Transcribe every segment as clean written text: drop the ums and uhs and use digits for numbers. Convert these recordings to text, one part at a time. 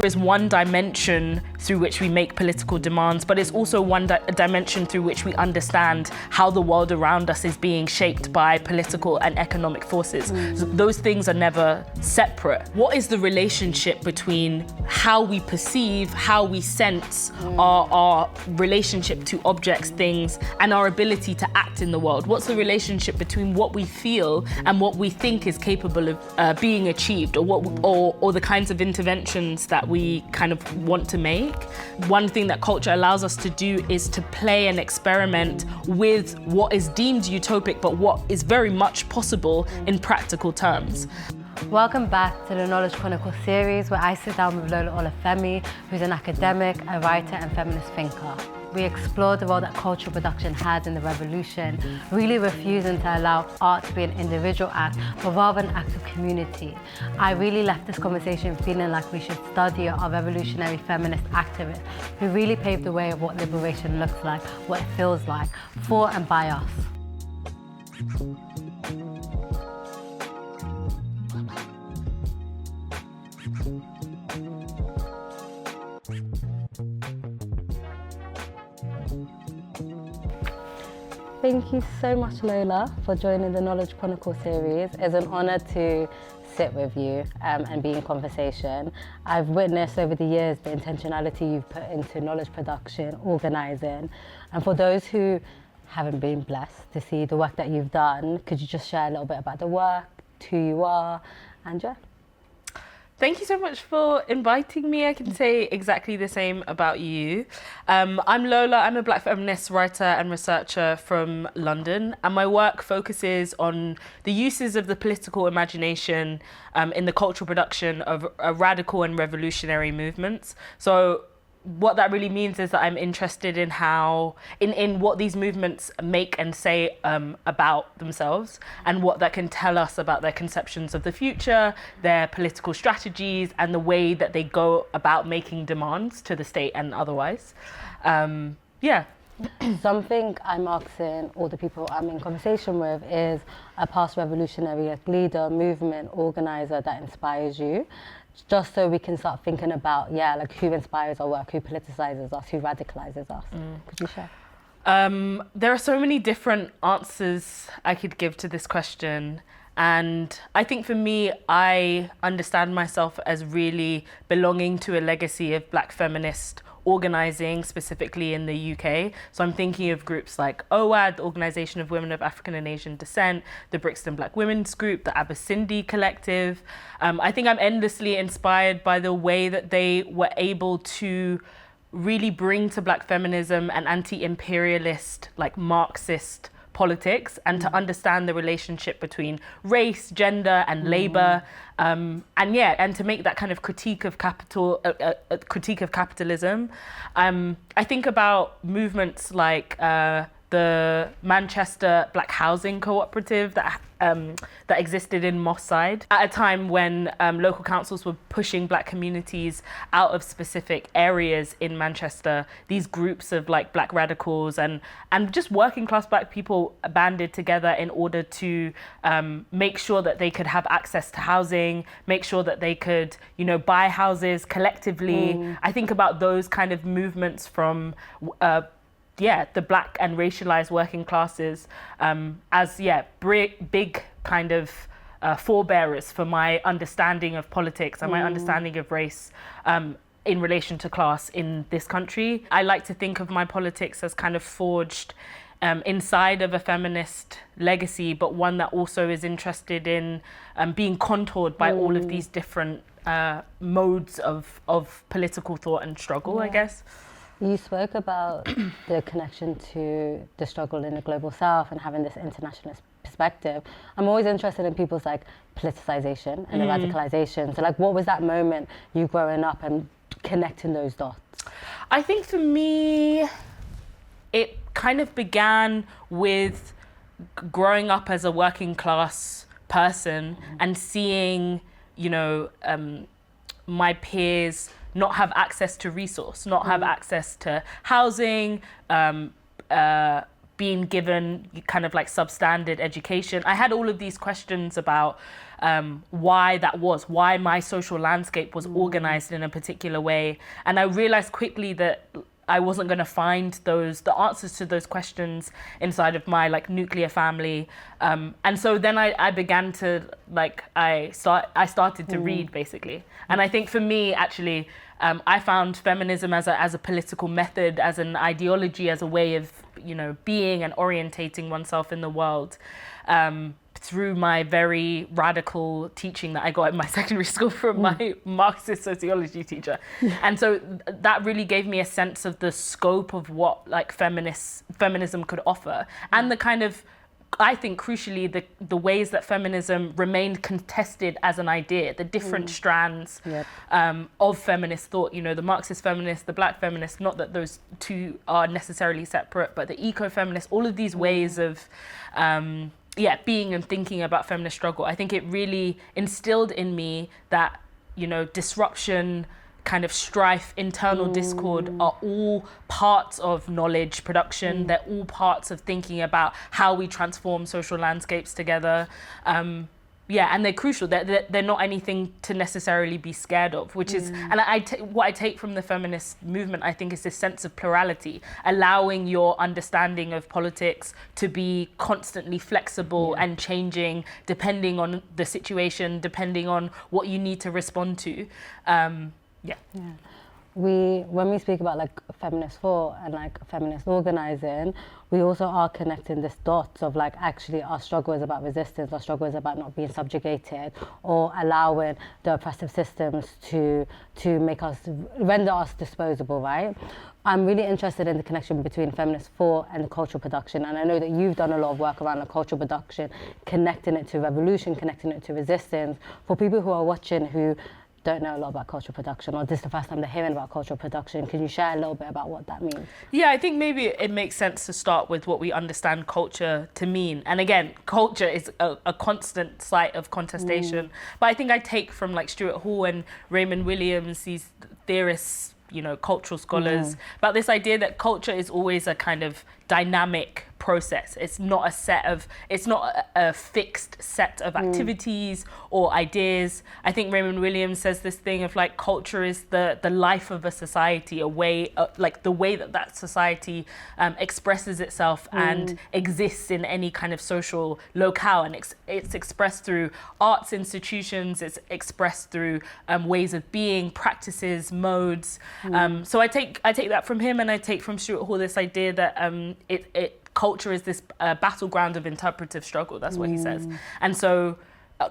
is one dimension through which we make political demands, but it's also one dimension through which we understand how the world around us is being shaped by political and economic forces. Those things are never separate. What is the relationship between how we perceive, how we sense our relationship to objects, things, and our ability to act in the world? What's the relationship between what we feel and what we think is capable of being achieved, or the kinds of interventions that we kind of want to make? One thing that culture allows us to do is to play and experiment with what is deemed utopic, but what is very much possible in practical terms. Welcome back to the Knowledge Chronicles series, where I sit down with Lola Olufemi, who's an academic, a writer and feminist thinker. We explore the role that cultural production has in the revolution, really refusing to allow art to be an individual act, but rather an act of community. I really left this conversation feeling like we should study our revolutionary feminist activists who really paved the way of what liberation looks like, what it feels like, for and by us. Thank you so much, Lola, for joining the Knowledge Chronicles series. It's an honour to sit with you and be in conversation. I've witnessed over the years the intentionality you've put into knowledge production, organising, and for those who haven't been blessed to see the work that you've done, could you just share a little bit about the work, who you are, and yeah? Thank you so much for inviting me. I can say exactly the same about you. I'm Lola. I'm a Black feminist writer and researcher from London, and my work focuses on the uses of the political imagination in the cultural production of radical and revolutionary movements. So what that really means is that I'm interested in how, in what these movements make and say about themselves, and what that can tell us about their conceptions of the future, their political strategies, and the way that they go about making demands to the state and otherwise. Yeah. Something I'm asking all the people I'm in conversation with is a past revolutionary leader, movement, organizer that inspires you, just so we can start thinking about, who inspires our work, who politicizes us, who radicalizes us. Could you share? There are so many different answers I could give to this question. And I think for me, I understand myself as really belonging to a legacy of Black feminist organising, specifically in the UK. So I'm thinking of groups like OAD, the Organisation of Women of African and Asian Descent, the Brixton Black Women's Group, the Abyssindi Collective. I think I'm endlessly inspired by the way that they were able to really bring to Black feminism an anti-imperialist, like Marxist politics, and to understand the relationship between race, gender, and labour, and to make that kind of critique of capitalism. I think about movements like the Manchester Black Housing Cooperative that existed in Moss Side at a time when local councils were pushing Black communities out of specific areas in Manchester. These groups of like Black radicals and just working class Black people banded together in order to make sure that they could have access to housing, make sure that they could, buy houses collectively. I think about those kind of movements from the Black and racialized working classes as big kind of forebearers for my understanding of politics and my understanding of race in relation to class in this country. I like to think of my politics as kind of forged inside of a feminist legacy, but one that also is interested in being contoured by all of these different modes of political thought and struggle, I guess. You spoke about the connection to the struggle in the global south and having this internationalist perspective. I'm always interested in people's politicization and the radicalization. So what was that moment, you growing up and connecting those dots? I think for me, it kind of began with growing up as a working class person and seeing, my peers not have access to resource, not have access to housing, being given kind of like substandard education. I had all of these questions about why that was, why my social landscape was organized in a particular way. And I realized quickly that I wasn't going to find the answers to those questions inside of my like nuclear family. And so then I began to I started to read basically. And I think for me, actually, I found feminism as a political method, as an ideology, as a way of, being and orientating oneself in the world. Through my very radical teaching that I got in my secondary school from my Marxist sociology teacher. And so that really gave me a sense of the scope of what like feminism could offer, and the kind of, I think crucially, the ways that feminism remained contested as an idea, the different strands of feminist thought, the Marxist feminist, the Black feminist, not that those two are necessarily separate, but the eco-feminist, all of these ways of being and thinking about feminist struggle. I think it really instilled in me that, disruption, kind of strife, internal discord are all parts of knowledge production. They're all parts of thinking about how we transform social landscapes together. And they're crucial. They're not anything to necessarily be scared of, which is, and what I take from the feminist movement, I think, is this sense of plurality, allowing your understanding of politics to be constantly flexible and changing depending on the situation, depending on what you need to respond to. When we speak about like feminist thought and like feminist organizing, we also are connecting this dots of like, actually our struggle is about resistance, our struggle is about not being subjugated or allowing the oppressive systems to render us disposable, right? I'm really interested in the connection between feminist thought and the cultural production, and I know that you've done a lot of work around the cultural production, connecting it to revolution, connecting it to resistance. For people who are watching who don't know a lot about cultural production, or this is the first time they're hearing about cultural production, can you share a little bit about what that means? Yeah, I think maybe it makes sense to start with what we understand culture to mean. And again, culture is a constant site of contestation. But I think I take from like Stuart Hall and Raymond Williams, these theorists, cultural scholars, about this idea that culture is always a kind of dynamic process. It's not a fixed set of activities or ideas. I think Raymond Williams says this thing of like, culture is the life of a society, a way, like the way that society expresses itself and exists in any kind of social locale. And it's expressed through arts institutions, it's expressed through ways of being, practices, modes. So I take that from him, and I take from Stuart Hall this idea that culture is this battleground of interpretive struggle. That's what he says. And so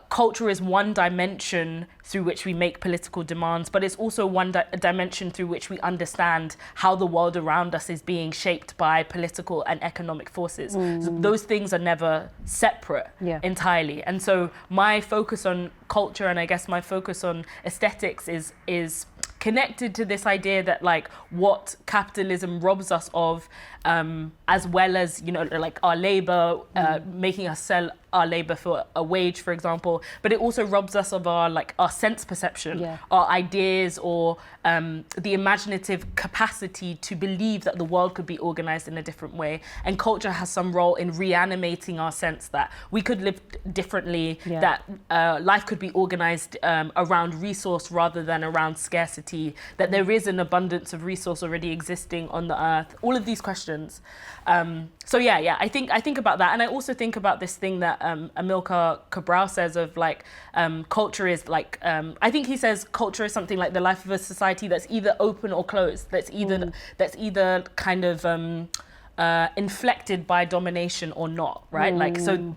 culture is one dimension through which we make political demands, but it's also one dimension through which we understand how the world around us is being shaped by political and economic forces. So those things are never separate entirely. And so my focus on culture, and I guess my focus on aesthetics, is connected to this idea that like what capitalism robs us of, as well as, like our labor, making us sell our labor for a wage, for example, but it also robs us of our sense perception, our ideas, or the imaginative capacity to believe that the world could be organized in a different way. And culture has some role in reanimating our sense that we could live differently, that life could be organized around resource rather than around scarcity, that there is an abundance of resource already existing on the earth, all of these questions. I think about that. And I also think about this thing that Amilcar Cabral says of like, culture is like, I think he says culture is something like the life of a society that's either open or closed, that's either kind of inflected by domination or not, right? Like, so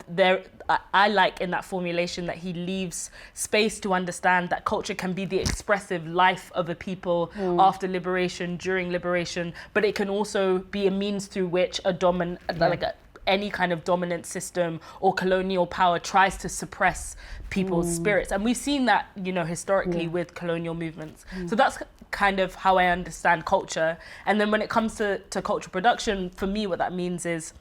I like in that formulation that he leaves space to understand that culture can be the expressive life of a people after liberation, during liberation, but it can also be a means through which any kind of dominant system or colonial power tries to suppress people's spirits. And we've seen that, historically with colonial movements. So that's kind of how I understand culture. And then when it comes to cultural production, for me, what that means is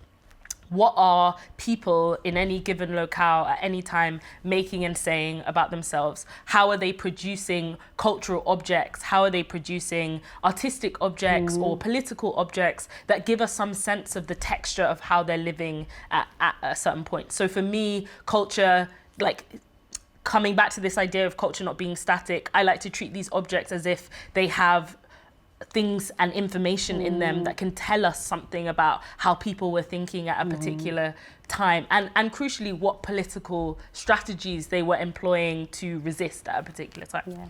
what are people in any given locale at any time making and saying about themselves? How are they producing cultural objects? How are they producing artistic objects or political objects that give us some sense of the texture of how they're living at a certain point? So for me, culture, like coming back to this idea of culture not being static, I like to treat these objects as if they have things and information in them that can tell us something about how people were thinking at a particular time, and crucially what political strategies they were employing to resist at a particular time. Yeah.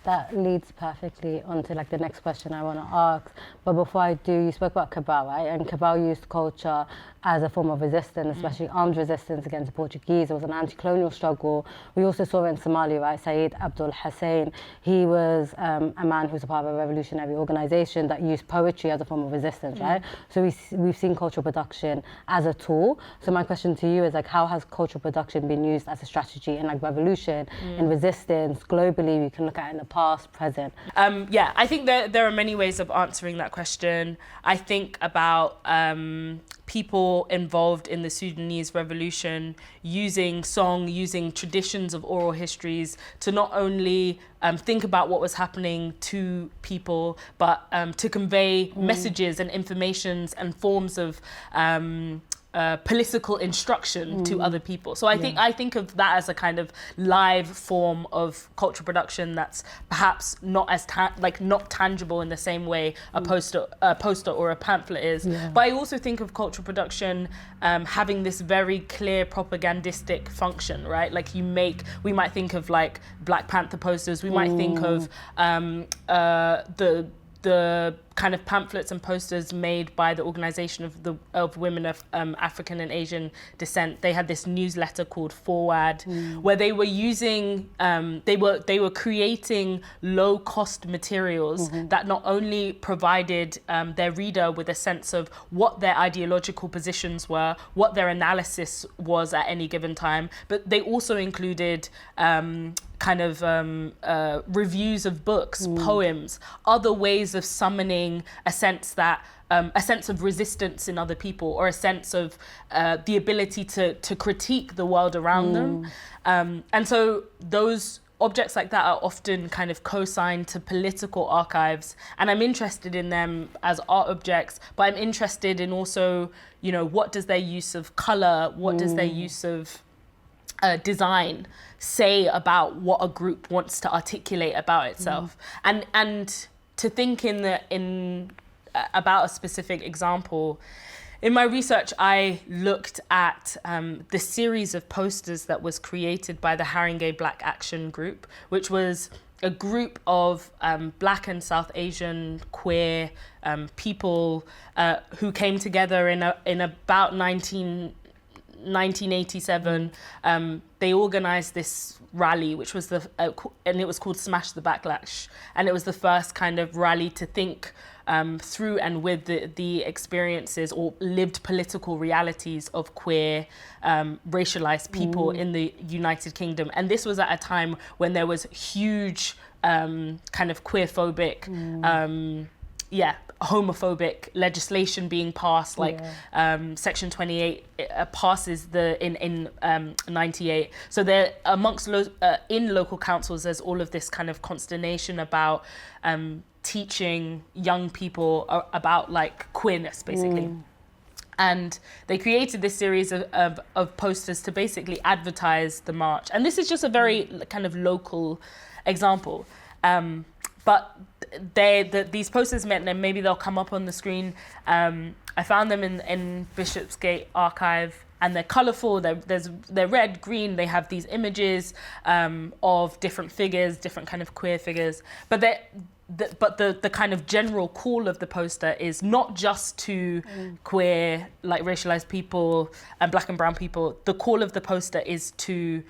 That leads perfectly onto like the next question I want to ask. But before I do, you spoke about Cabal, right? And Cabal used culture as a form of resistance, especially armed resistance against the Portuguese. It was an anti-colonial struggle. We also saw it in Somalia, right? Saeed Abdul Hussein, he was a man who was a part of a revolutionary organization that used poetry as a form of resistance, right? So we've seen cultural production as a tool. So my question to you is like, how has cultural production been used as a strategy in like revolution, in resistance, globally? We can look at it in the past, present. Yeah, I think there are many ways of answering that question. I think about people involved in the Sudanese revolution using song, using traditions of oral histories to not only think about what was happening to people, but to convey messages and informations and forms of political instruction to other people. So I think of that as a kind of live form of cultural production that's perhaps not as not tangible in the same way a poster or a pamphlet is. Yeah. But I also think of cultural production having this very clear propagandistic function, right? Like we might think of like Black Panther posters. We might think of the kind of pamphlets and posters made by the Organization of Women of African and Asian Descent. They had this newsletter called Forward, where they were using, they were creating low-cost materials that not only provided their reader with a sense of what their ideological positions were, what their analysis was at any given time, but they also included reviews of books, poems, other ways of summoning a sense of resistance in other people, or a sense of the ability to critique the world around them. And so those objects like that are often kind of co-signed to political archives, and I'm interested in them as art objects, but I'm interested in also, what does their use of color, what does their use of design say about what a group wants to articulate about itself, and to think about a specific example. In my research, I looked at the series of posters that was created by the Haringey Black Action Group, which was a group of Black and South Asian queer people who came together in about 1987. They organized this rally, which was and it was called Smash the Backlash, and it was the first kind of rally to think through and with the experiences or lived political realities of queer, racialized people in the United Kingdom. And this was at a time when there was huge kind of queerphobic, homophobic legislation being passed, Section 28 passes in 98. So there amongst in local councils, there's all of this kind of consternation about teaching young people about like queerness, basically. And they created this series of posters to basically advertise the march. And this is just a very kind of local example. But these posters meant, and maybe they'll come up on the screen. I found them in Bishopsgate Archive, and they're colourful. They're red, green. They have these images of different figures, different kind of queer figures. But the kind of general call of the poster is not just to queer, like racialized people and Black and brown people. The call of the poster is to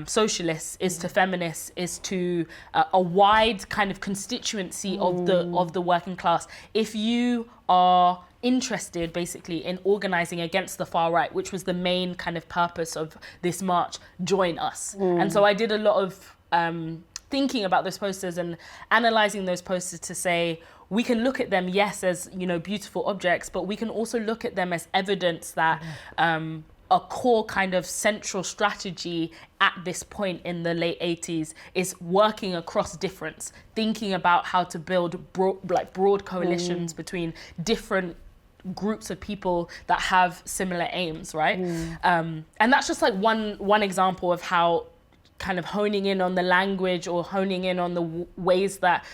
socialists, is to feminists, is to a wide kind of constituency of the working class. If you are interested basically in organizing against the far right, which was the main kind of purpose of this march, join us. And so I did a lot of thinking about those posters and analyzing those posters to say, we can look at them, yes, as, you know, beautiful objects, but we can also look at them as evidence that a core kind of central strategy at this point in the late 80s is working across difference, thinking about how to build broad coalitions between different groups of people that have similar aims, right? And that's just like one example of how kind of honing in on the language or honing in on the ways that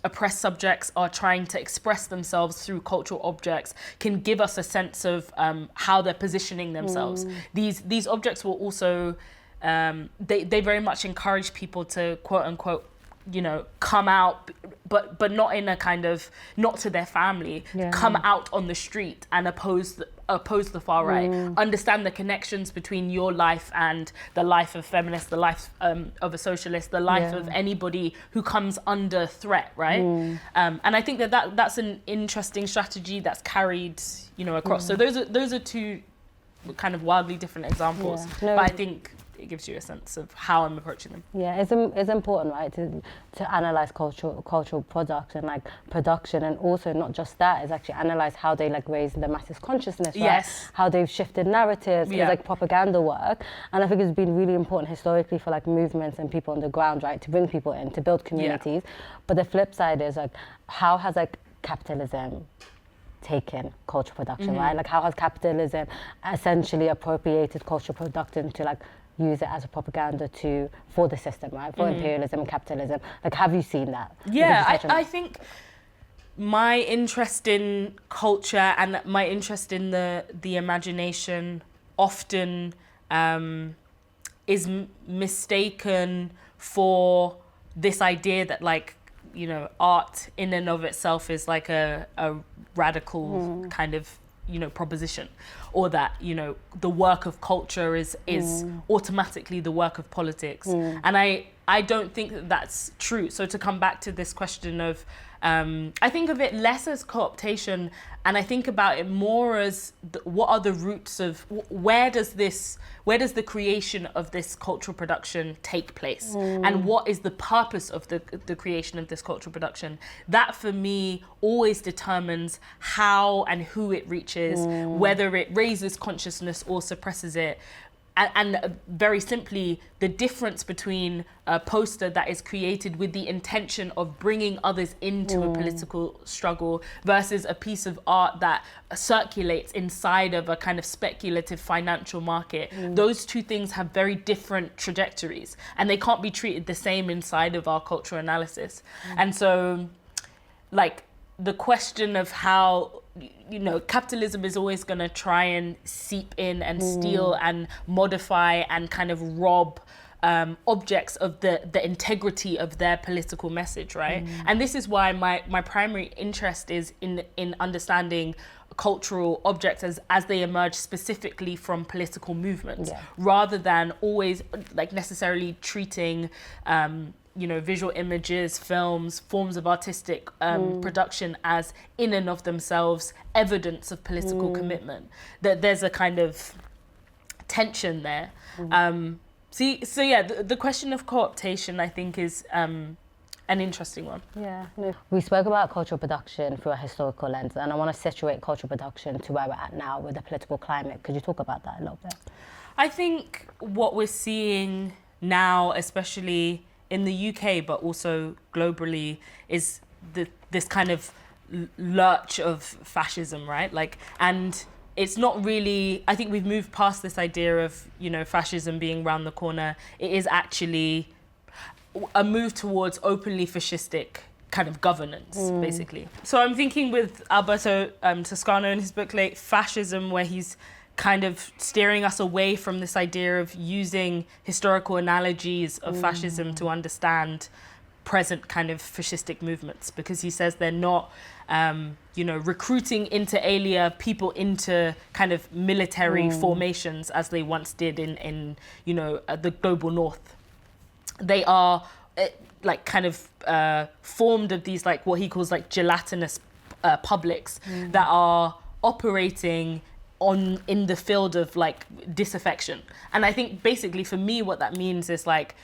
oppressed subjects are trying to express themselves through cultural objects can give us a sense of how they're positioning themselves. These objects will also, they very much encourage people to quote unquote, you know, come out, but not in a kind of, not to their family, come out on the street and oppose the far right, understand the connections between your life and the life of feminists, the life of a socialist, the life of anybody who comes under threat, right? And I think that's an interesting strategy that's carried, you know, across. So those are two kind of wildly different examples, but I think it gives you a sense of how I'm approaching them. Yeah, it's important, right, to analyze cultural products and like production, and also not just that, is actually analyze how they like raise the masses' consciousness, right? Yes. How they've shifted narratives, it's like propaganda work, and I think it's been really important historically for like movements and people on the ground, right, to bring people in, to build communities. But the flip side is like, how has like capitalism taken cultural production, right? Like how has capitalism essentially appropriated cultural production to like use it as a propaganda for the system, right? For imperialism and capitalism. Like, have you seen that? Yeah, I think my interest in culture and my interest in the imagination often is mistaken for this idea that, like, you know, art in and of itself is like a radical kind of, you know, proposition, or that, you know, the work of culture is automatically the work of politics. And I don't think that that's true. So to come back to this question of, I think of it less as co-optation, and I think about it more as what are the roots of, where does the creation of this cultural production take place? And what is the purpose of the creation of this cultural production? That for me always determines how and who it reaches, whether it raises consciousness or suppresses it. And very simply, the difference between a poster that is created with the intention of bringing others into a political struggle versus a piece of art that circulates inside of a kind of speculative financial market. Those two things have very different trajectories, and they can't be treated the same inside of our cultural analysis. And so, like, the question of how, you know, capitalism is always going to try and seep in and steal and modify and kind of rob objects of the integrity of their political message, right? And this is why my primary interest is in understanding cultural objects as they emerge specifically from political movements, rather than always like necessarily treating you know, visual images, films, forms of artistic production as in and of themselves evidence of political commitment. That there's a kind of tension there. So yeah, the question of co-optation, I think, is an interesting one. Yeah. We spoke about cultural production through a historical lens, and I want to situate cultural production to where we're at now with the political climate. Could you talk about that a little bit? I think what we're seeing now, especially in the UK, but also globally, is this kind of lurch of fascism, right? Like, and it's not really, I think we've moved past this idea of, you know, fascism being round the corner. It is actually a move towards openly fascistic kind of governance, basically. So I'm thinking with Alberto Toscano in his book Late Fascism, where he's kind of steering us away from this idea of using historical analogies of fascism to understand present kind of fascistic movements, because he says they're not, you know, recruiting inter alia people into kind of military formations as they once did in you know, the global north. They are like kind of formed of these, like what he calls like gelatinous publics that are operating in the field of like disaffection. And I think basically for me what that means is like,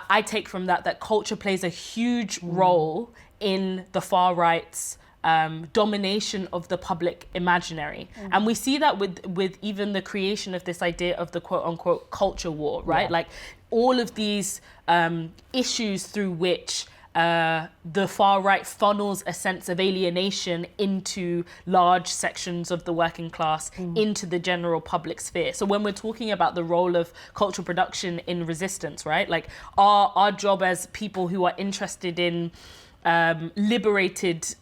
I take from that culture plays a huge role in the far right's domination of the public imaginary. And we see that with even the creation of this idea of the quote unquote culture war, right? Like all of these issues through which the far right funnels a sense of alienation into large sections of the working class, into the general public sphere. So when we're talking about the role of cultural production in resistance, right? Like our job as people who are interested in liberated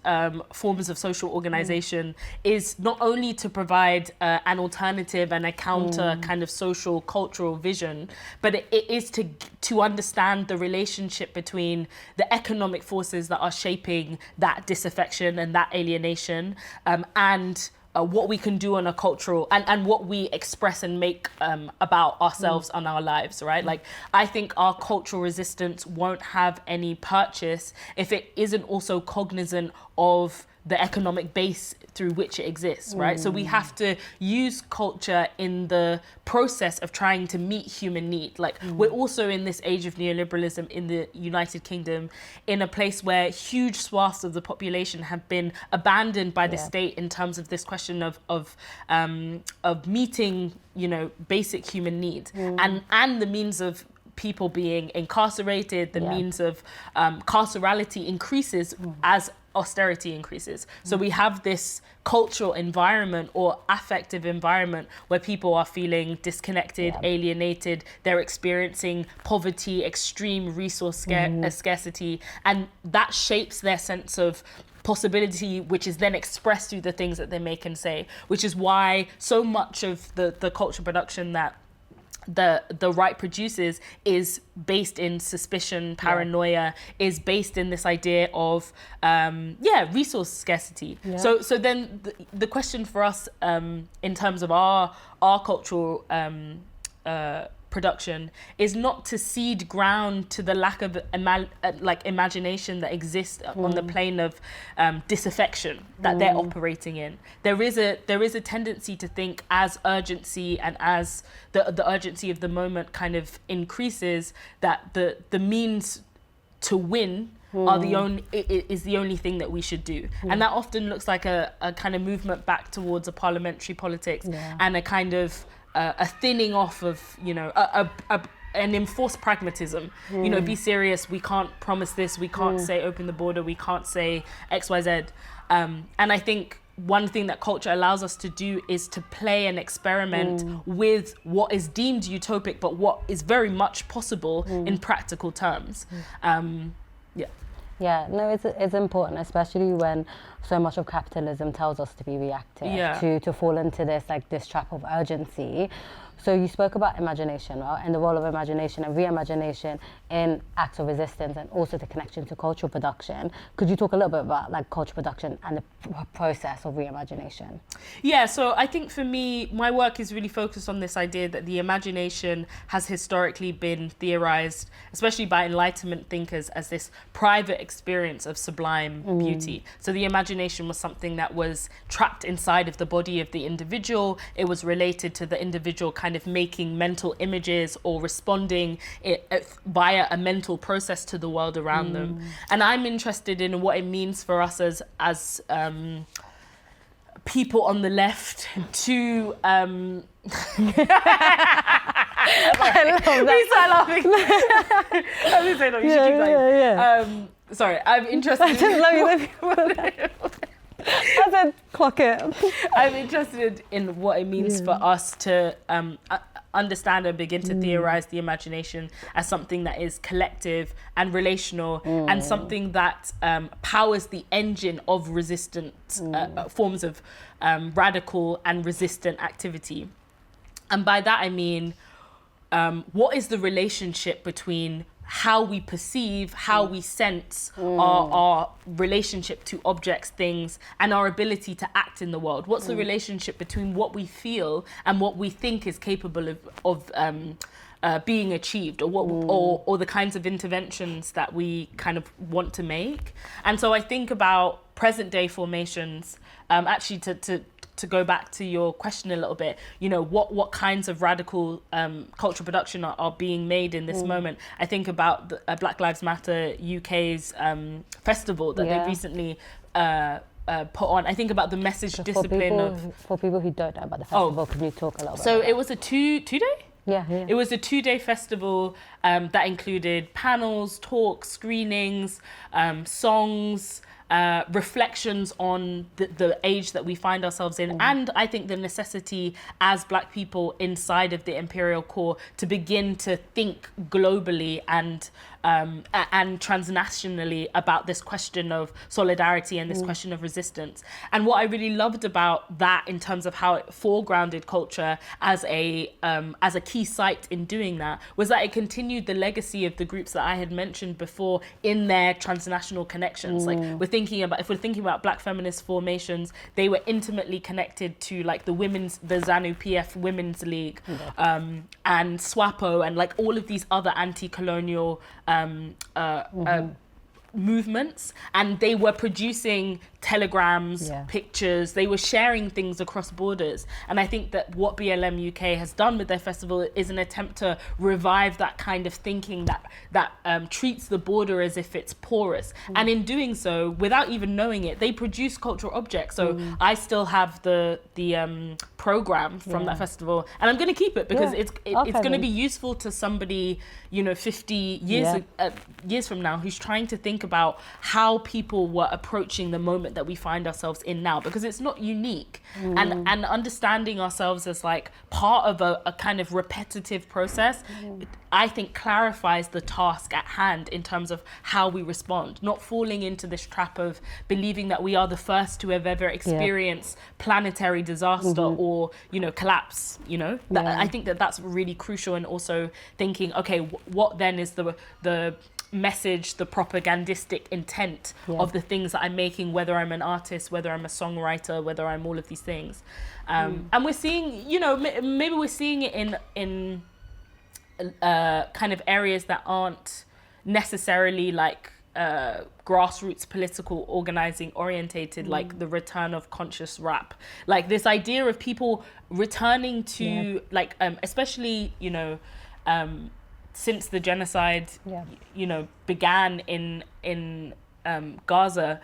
forms of social organization is not only to provide an alternative and a counter kind of social cultural vision, but it is to understand the relationship between the economic forces that are shaping that disaffection and that alienation, and what we can do on a cultural and what we express and make about ourselves and our lives, right? Like, I think our cultural resistance won't have any purchase if it isn't also cognizant of the economic base through which it exists, right? So we have to use culture in the process of trying to meet human need. Like, we're also in this age of neoliberalism in the United Kingdom, in a place where huge swaths of the population have been abandoned by the state in terms of this question of meeting, you know, basic human needs, and the means of people being incarcerated, the means of carcerality increases as austerity increases. So we have this cultural environment or affective environment where people are feeling disconnected, alienated, they're experiencing poverty, extreme resource scarcity, and that shapes their sense of possibility, which is then expressed through the things that they make and say, which is why so much of the cultural production that the right produces is based in suspicion, paranoia, is based in this idea of resource scarcity. So then the question for us in terms of our cultural production is not to cede ground to the lack of imagination that exists on the plane of disaffection that they're operating in. There is a tendency to think, as urgency and as the urgency of the moment kind of increases, that the means to win is the only thing that we should do. And that often looks like a kind of movement back towards a parliamentary politics and a kind of a thinning off of, you know, an enforced pragmatism. You know, be serious, we can't promise this, we can't say open the border, we can't say XYZ. And I think one thing that culture allows us to do is to play and experiment with what is deemed utopic, but what is very much possible in practical terms. Yeah, no, it's important, especially when so much of capitalism tells us to be reactive, to fall into this trap of urgency. So you spoke about imagination, right? And the role of imagination and reimagination in acts of resistance, and also the connection to cultural production. Could you talk a little bit about like cultural production and the process of reimagination? Yeah, so I think for me, my work is really focused on this idea that the imagination has historically been theorized, especially by Enlightenment thinkers, as this private experience of sublime beauty. So the imagination was something that was trapped inside of the body of the individual. It was related to the individual kind of making mental images or responding via a mental process to the world around them. And I'm interested in what it means for us as people on the left to I love that. We start laughing. I'm just saying, no, you should keep going. Sorry, I'm interested. I just love you. I said, clock it. I'm interested in what it means for us to understand and begin to theorize the imagination as something that is collective and relational, and something that powers the engine of resistant forms of radical and resistant activity. And by that I mean, what is the relationship between how we perceive, how we sense our relationship to objects, things, and our ability to act in the world? What's the relationship between what we feel and what we think is capable of being achieved, or what, or the kinds of interventions that we kind of want to make? And so I think about present day formations, actually to to go back to your question a little bit, you know, what kinds of radical cultural production are being made in this moment. I think about the Black Lives Matter UK's festival that they recently put on. I think about the message discipline for people who don't know about the festival, can you talk a little bit So about it was a two-day? Yeah. It was a 2-day festival that included panels, talks, screenings, songs, reflections on the age that we find ourselves in, and I think the necessity as Black people inside of the imperial core to begin to think globally and transnationally about this question of solidarity and this question of resistance. And what I really loved about that in terms of how it foregrounded culture as a key site in doing that was that it continued the legacy of the groups that I had mentioned before in their transnational connections. Like if we're thinking about Black feminist formations, they were intimately connected to like the ZANU PF Women's League, and SWAPO, and like all of these other anti-colonial movements, and they were producing telegrams, pictures, they were sharing things across borders. And I think that what BLM UK has done with their festival is an attempt to revive that kind of thinking that treats the border as if it's porous. And in doing so, without even knowing it, they produce cultural objects. So I still have the program from that festival, and I'm going to keep it because it's going to be useful to somebody, you know, 50 years from now, who's trying to think about how people were approaching the moment that we find ourselves in now, because it's not unique. And understanding ourselves as like part of a kind of repetitive process, I think clarifies the task at hand in terms of how we respond, not falling into this trap of believing that we are the first to have ever experienced planetary disaster or, you know, collapse, you know. I think that's really crucial. And also thinking, okay, what then is the message, the propagandistic intent of the things that I'm making, whether I'm an artist, whether I'm a songwriter, whether I'm all of these things. And we're seeing, you know, maybe we're seeing it in kind of areas that aren't necessarily like grassroots political organizing orientated, like the return of conscious rap, like this idea of people returning to like especially, you know, since the genocide, you know, began in Gaza,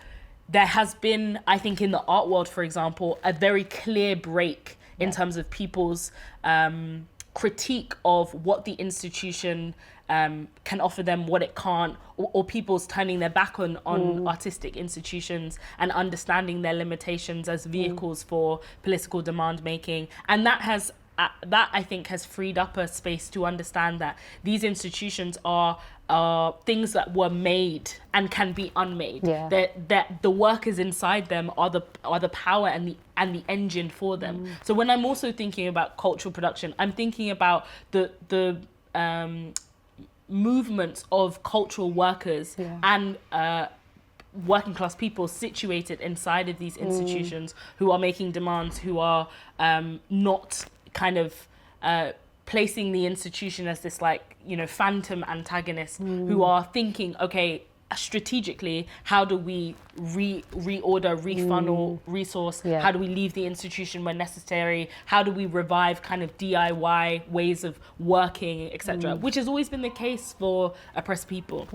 there has been, I think, in the art world, for example, a very clear break in terms of people's critique of what the institution can offer them, what it can't, or people's turning their back on artistic institutions and understanding their limitations as vehicles for political demand making. And that I think has freed up a space to understand that these institutions are things that were made and can be unmade. That the workers inside them are the power and the engine for them. So when I'm also thinking about cultural production, I'm thinking about the movements of cultural workers and working class people situated inside of these institutions who are making demands, who are not kind of placing the institution as this, like, you know, phantom antagonist, who are thinking, okay, strategically, how do we reorder, refunnel resource? How do we leave the institution when necessary? How do we revive kind of DIY ways of working, etc., which has always been the case for oppressed people.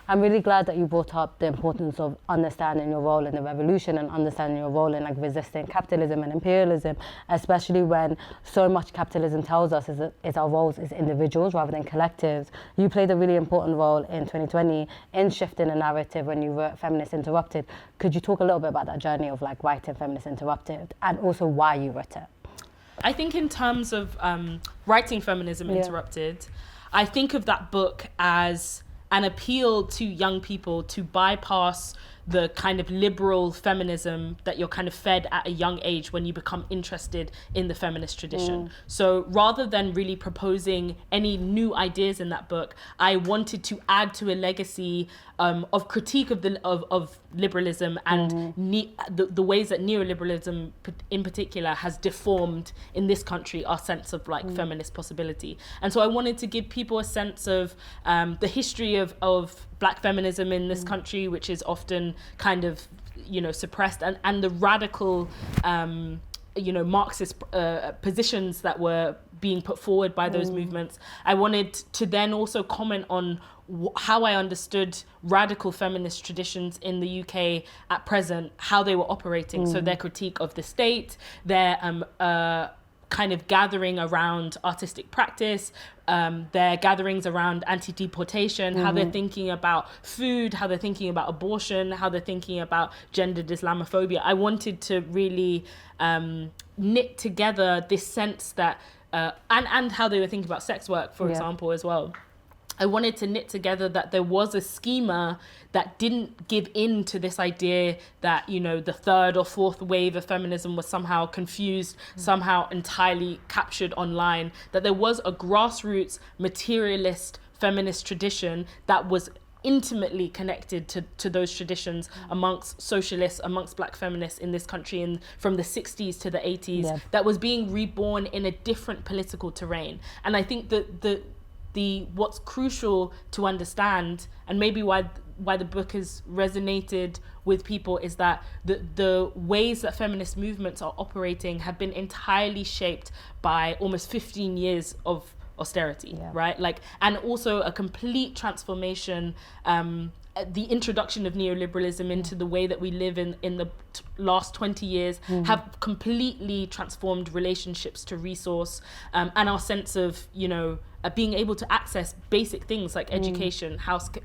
I'm really glad that you brought up the importance of understanding your role in the revolution and understanding your role in like resisting capitalism and imperialism, especially when so much capitalism tells us is our roles as individuals rather than collectives. You played a really important role in 2020 in shifting the narrative when you wrote Feminist Interrupted. Could you talk a little bit about that journey of like writing Feminist Interrupted and also why you wrote it? I think in terms of writing Feminism Interrupted, I think of that book as an appeal to young people to bypass the kind of liberal feminism that you're kind of fed at a young age when you become interested in the feminist tradition. So rather than really proposing any new ideas in that book, I wanted to add to a legacy of critique of liberalism and the ways that neoliberalism in particular has deformed in this country our sense of like feminist possibility. And so I wanted to give people a sense of the history of Black feminism in this country, which is often kind of, suppressed, and the radical, Marxist positions that were being put forward by those movements. I wanted to then also comment on how I understood radical feminist traditions in the UK at present, how they were operating. So their critique of the state, their kind of gathering around artistic practice, their gatherings around anti-deportation, how they're thinking about food, how they're thinking about abortion, how they're thinking about gendered Islamophobia. I wanted to really knit together this sense that, and how they were thinking about sex work, for example, as well. I wanted to knit together that there was a schema that didn't give in to this idea that, the third or fourth wave of feminism was somehow confused, somehow entirely captured online, that there was a grassroots materialist feminist tradition that was intimately connected to those traditions amongst socialists, amongst Black feminists in this country from the 60s to the 80s, that was being reborn in a different political terrain. And I think that the what's crucial to understand, and maybe why the book has resonated with people, is that the ways that feminist movements are operating have been entirely shaped by almost 15 years of austerity, right? And also a complete transformation, the introduction of neoliberalism into the way that we live in the last 20 years have completely transformed relationships to resource, and our sense of, being able to access basic things like education, housing,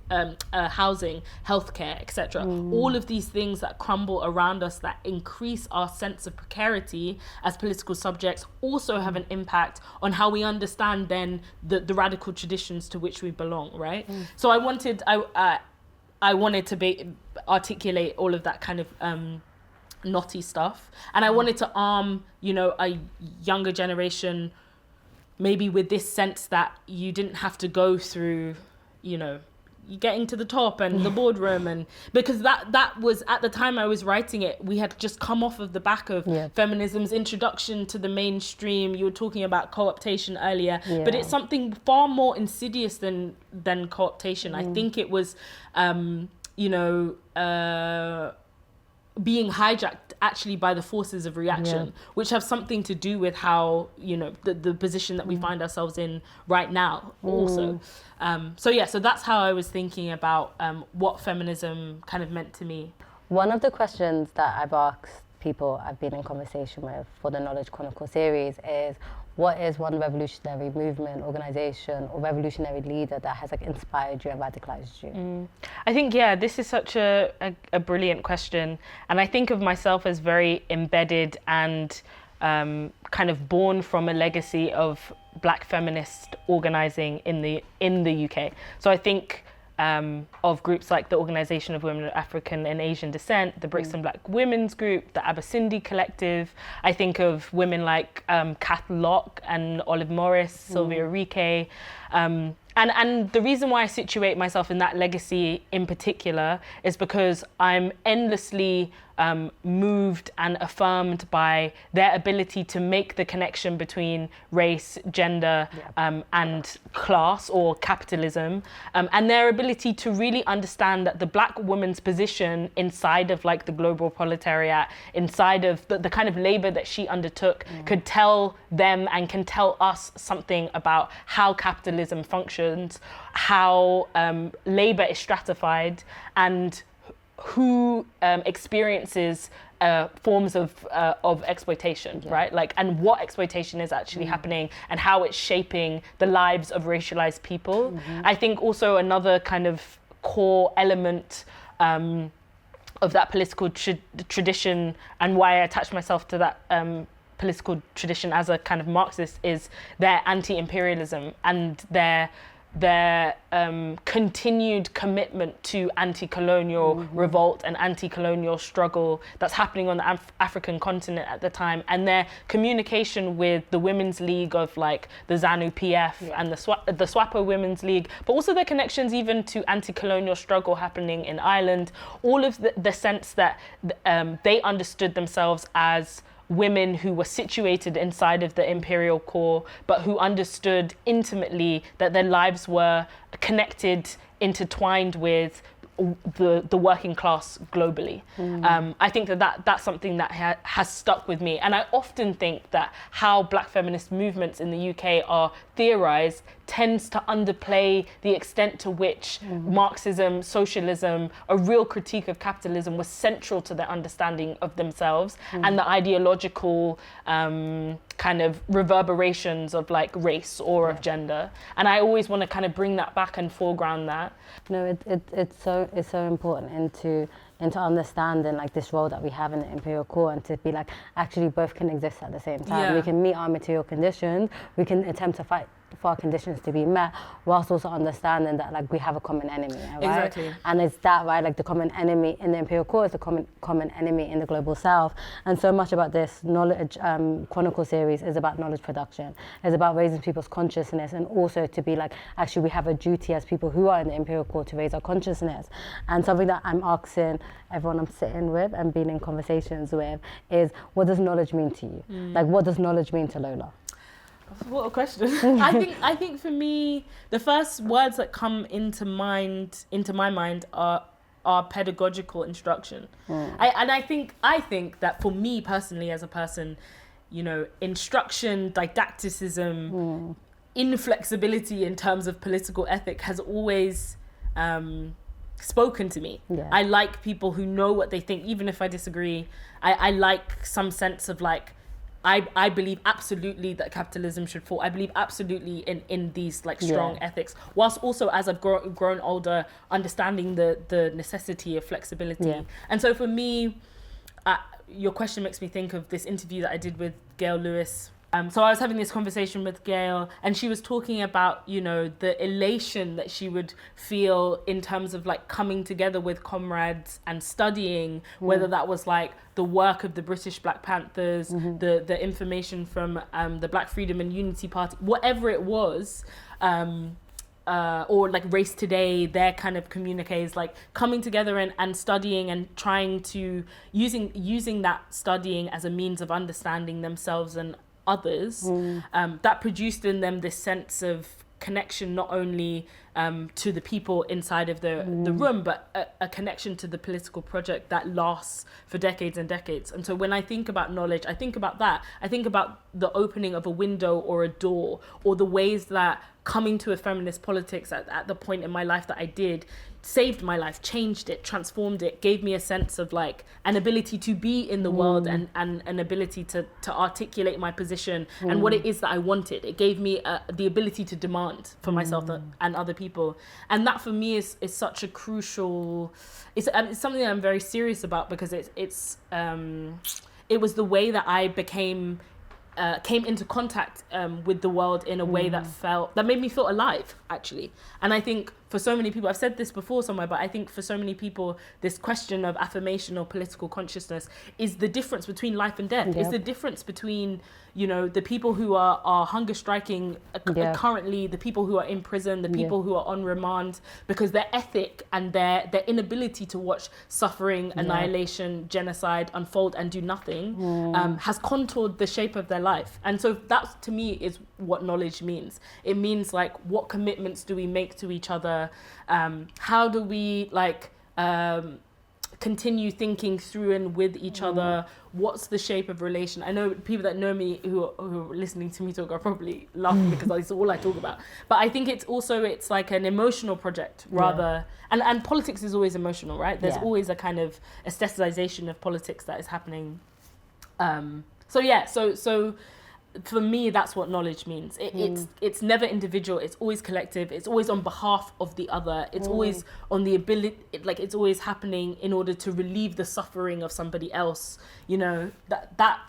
healthcare, etc. All of these things that crumble around us, that increase our sense of precarity as political subjects, also have an impact on how we understand then the radical traditions to which we belong, right? So I wanted to articulate all of that kind of knotty stuff, and I wanted to arm, a younger generation maybe with this sense that you didn't have to go through, getting to the top and the boardroom, and because that was, at the time I was writing it, we had just come off of the back of feminism's introduction to the mainstream. You were talking about co-optation earlier, but it's something far more insidious than co-optation. I think it was, being hijacked actually by the forces of reaction, which have something to do with how, the position that we find ourselves in right now also. So that's how I was thinking about what feminism kind of meant to me. One of the questions that I've asked people I've been in conversation with for the Knowledge Chronicles series is, what is one revolutionary movement, organisation, or revolutionary leader that has inspired you and radicalised you? I think, this is such a brilliant question. And I think of myself as very embedded and kind of born from a legacy of Black feminist organising in the UK. So I think of groups like the Organisation of Women of African and Asian Descent, the Brixton Black Women's Group, the Abyssindi Collective. I think of women like Kath Locke and Olive Morris, Sylvia Rike. And the reason why I situate myself in that legacy in particular is because I'm endlessly moved and affirmed by their ability to make the connection between race, gender, and class or capitalism, and their ability to really understand that the Black woman's position inside of the global proletariat, inside of the kind of labor that she undertook, could tell them and can tell us something about how capitalism functions, how labor is stratified, and who experiences forms of exploitation, right? And what exploitation is actually happening and how it's shaping the lives of racialized people. I think also another kind of core element of that political tradition, and why I attach myself to that political tradition as a kind of Marxist, is their anti-imperialism and their continued commitment to anti-colonial revolt and anti-colonial struggle that's happening on the African continent at the time, and their communication with the Women's League of the ZANU-PF and the SWAPO Women's League, but also their connections even to anti-colonial struggle happening in Ireland. All of the sense that they understood themselves as women who were situated inside of the imperial core, but who understood intimately that their lives were connected, intertwined with the working class globally. I think that's something that has stuck with me. And I often think that how Black feminist movements in the UK are theorized tends to underplay the extent to which Marxism, socialism, a real critique of capitalism was central to their understanding of themselves and the ideological kind of reverberations of like race or of gender. And I always want to kind of bring that back and foreground that. No, it's so important into understanding like this role that we have in the imperial core, and to be like, actually both can exist at the same time. We can meet our material conditions, we can attempt to fight for our conditions to be met, whilst also understanding that like we have a common enemy, right? Exactly. And it's that, right, like the common enemy in the imperial core is the common enemy in the global south. And so much about this Knowledge Chronicle series is about knowledge production, is about raising people's consciousness, and also to be like, actually we have a duty as people who are in the imperial core to raise our consciousness. And something that I'm asking everyone I'm sitting with and being in conversations with is, what does knowledge mean to you? Like, what does knowledge mean to Lola? What a question. I think for me, the first words that come into my mind are pedagogical instruction. I think that for me personally as a person, you know, instruction, didacticism, inflexibility in terms of political ethic has always spoken to me. I like people who know what they think, even if I disagree. I like some sense of like, I believe absolutely that capitalism should fall. I believe absolutely in these like strong ethics, whilst also as I've grown older, understanding the necessity of flexibility. And so for me, your question makes me think of this interview that I did with Gail Lewis. So I was having this conversation with Gail, and she was talking about, you know, the elation that she would feel in terms of like coming together with comrades and studying, whether that was like the work of the British Black Panthers, the information from the Black Freedom and Unity Party, whatever it was, or like Race Today, their kind of communiques, like coming together and studying and trying to using that studying as a means of understanding themselves and others, that produced in them this sense of connection, not only to the people inside of the room, but a connection to the political project that lasts for decades and decades. And so when I think about knowledge, I think about that. I think about the opening of a window or a door, or the ways that coming to a feminist politics at the point in my life that I did saved my life, changed it, transformed it, gave me a sense of like an ability to be in the world and an ability to articulate my position and what it is that I wanted. It gave me the ability to demand for myself and other people. And that for me is such a crucial, it's something that I'm very serious about, because it was the way that I came into contact with the world in a way that made me feel alive, actually. And I think for so many people, I've said this before somewhere, but I think for so many people, this question of affirmation or political consciousness is the difference between life and death. It's the difference between, you know, the people who are hunger striking currently, the people who are in prison, the people who are on remand, because their ethic and their inability to watch suffering, annihilation, genocide unfold and do nothing has contoured the shape of their life. And so that to me is what knowledge means. It means like, what commitments do we make to each other? How do we like continue thinking through and with each other? What's the shape of relation? I know people that know me who are listening to me talk are probably laughing because that's all I talk about. But I think it's like an emotional project rather. And politics is always emotional, right? There's always a kind of aestheticization of politics that is happening. So for me, that's what knowledge means. It's never individual. It's always collective. It's always on behalf of the other. It's always on the ability, like it's always happening in order to relieve the suffering of somebody else. You know, that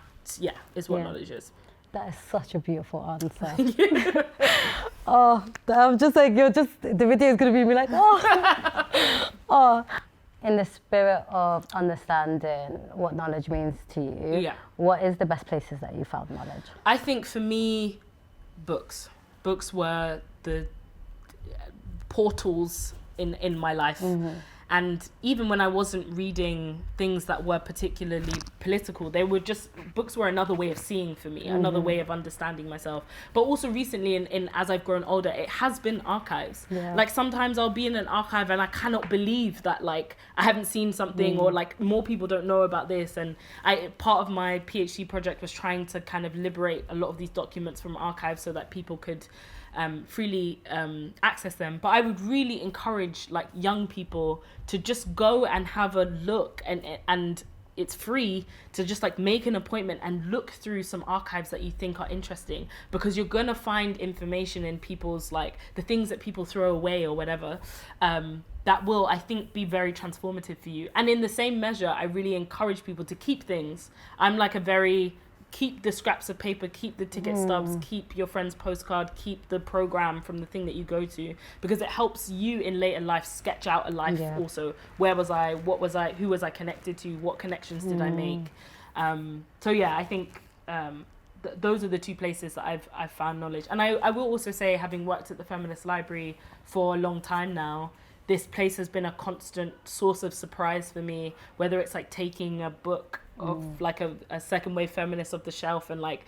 is what knowledge is. That is such a beautiful answer. Oh, I'm just like, the video is going to be me like, oh. In the spirit of understanding what knowledge means to you, what is the best places that you found knowledge? I think for me, books. Books were the portals in my life. And even when I wasn't reading things that were particularly political, they were just, books were another way of seeing for me, another way of understanding myself. But also recently, in as I've grown older, it has been archives. Like sometimes I'll be in an archive and I cannot believe that like I haven't seen something, or like more people don't know about this. And part of my PhD project was trying to kind of liberate a lot of these documents from archives so that people could freely access them. But I would really encourage like young people to just go and have a look, and it's free to just like make an appointment and look through some archives that you think are interesting, because you're gonna find information in people's like the things that people throw away or whatever, that will, I think, be very transformative for you. And in the same measure, I really encourage people to keep things. I'm like keep the scraps of paper, keep the ticket stubs, keep your friend's postcard, keep the program from the thing that you go to, because it helps you in later life sketch out a life also. Where was I? What was I? Who was I connected to? What connections did I make? So yeah, I think those are the two places that I've found knowledge. And I will also say, having worked at the Feminist Library for a long time now, this place has been a constant source of surprise for me, whether it's like taking a book of like a second wave feminist off the shelf and like,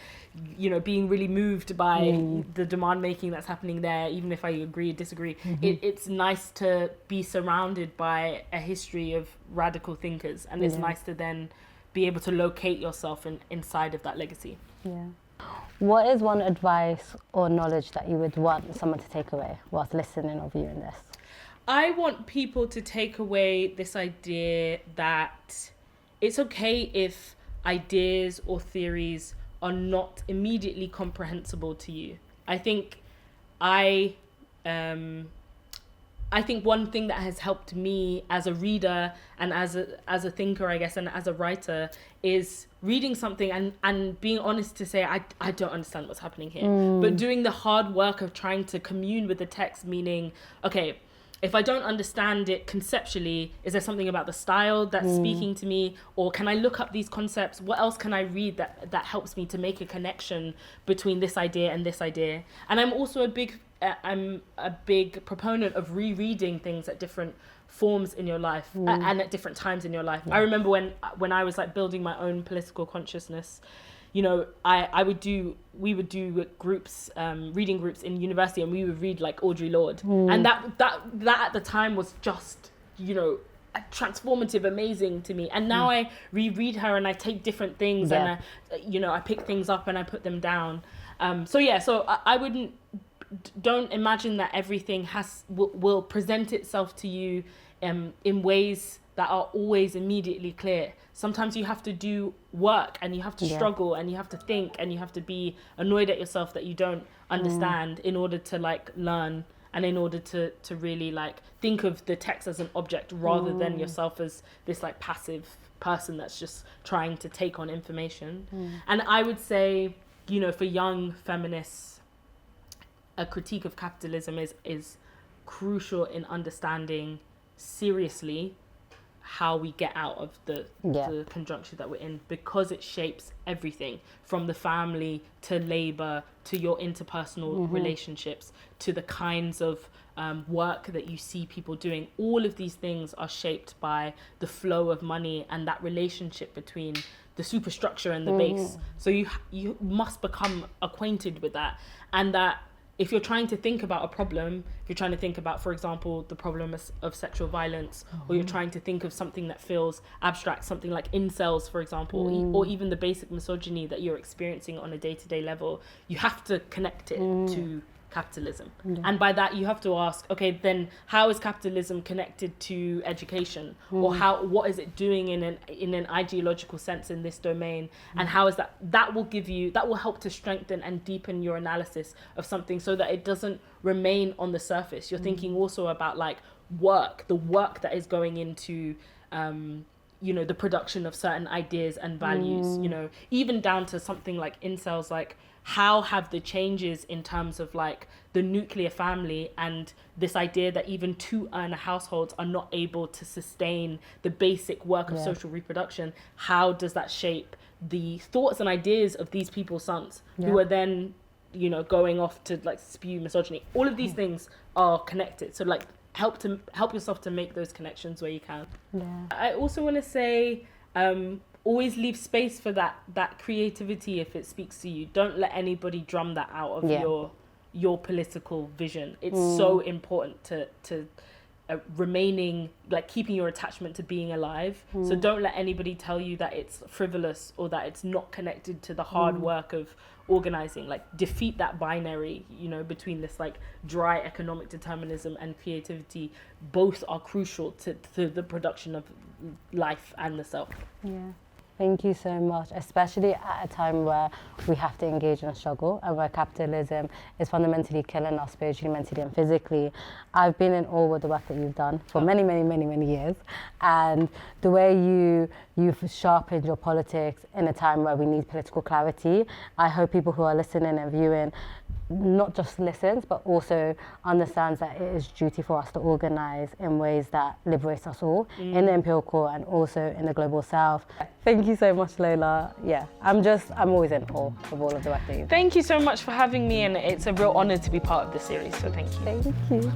you know, being really moved by the demand making that's happening there, even if I agree or disagree. It's nice to be surrounded by a history of radical thinkers, and it's nice to then be able to locate yourself inside of that legacy. What is one advice or knowledge that you would want someone to take away whilst listening or viewing this? I want people to take away this idea that it's okay if ideas or theories are not immediately comprehensible to you. I think one thing that has helped me as a reader and as a thinker, I guess, and as a writer, is reading something and being honest to say, I don't understand what's happening here. But doing the hard work of trying to commune with the text, meaning, okay, if I don't understand it conceptually, is there something about the style that's speaking to me? Or can I look up these concepts? What else can I read that helps me to make a connection between this idea and this idea? And I'm also I'm a big proponent of rereading things at different forms in your life and at different times in your life. I remember when I was like building my own political consciousness, you know, we would do groups, reading groups in university, and we would read like Audre Lorde, and that at the time was just, you know, transformative, amazing to me. And now I reread her and I take different things and I pick things up and I put them down. So I don't imagine that everything will present itself to you in ways that are always immediately clear. Sometimes you have to do work and you have to struggle and you have to think and you have to be annoyed at yourself that you don't understand in order to like learn, and in order to really like think of the text as an object rather than yourself as this like passive person that's just trying to take on information. And I would say, you know, for young feminists, a critique of capitalism is crucial in understanding seriously how we get out of the conjuncture that we're in, because it shapes everything from the family to labor to your interpersonal relationships to the kinds of work that you see people doing. All of these things are shaped by the flow of money and that relationship between the superstructure and the base. So you must become acquainted with that, and that if you're trying to think about a problem, if you're trying to think about, for example, the problem of sexual violence, or you're trying to think of something that feels abstract, something like incels, for example, or even the basic misogyny that you're experiencing on a day-to-day level, you have to connect it to capitalism. And by that, you have to ask, okay, then how is capitalism connected to education? Or what is it doing in an ideological sense in this domain? And how is that will help to strengthen and deepen your analysis of something, so that it doesn't remain on the surface. You're thinking also about like the work that is going into you know, the production of certain ideas and values, you know, even down to something like incels. Like, how have the changes in terms of like the nuclear family and this idea that even two earner households are not able to sustain the basic work of social reproduction, how does that shape the thoughts and ideas of these people's sons who are then, you know, going off to like spew misogyny? All of these things are connected. So like help yourself to make those connections where you can. Yeah. I also want to say, always leave space for that creativity if it speaks to you. Don't let anybody drum that out of your political vision. It's so important to remaining, like, keeping your attachment to being alive. So don't let anybody tell you that it's frivolous or that it's not connected to the hard work of organizing. Like, defeat that binary, you know, between this like dry economic determinism and creativity. Both are crucial to the production of life and the self. Yeah. Thank you so much, especially at a time where we have to engage in a struggle and where capitalism is fundamentally killing us spiritually, mentally and physically. I've been in awe with the work that you've done for many, many, many, many years, and the way you've sharpened your politics in a time where we need political clarity. I hope people who are listening and viewing not just listens, but also understands that it is duty for us to organise in ways that liberates us all in the empirical and also in the global south. Thank you so much, Lola. Yeah, I'm always in awe of all of the work that you've done. Thank you so much for having me, and it's a real honour to be part of this series, so thank you. Thank you.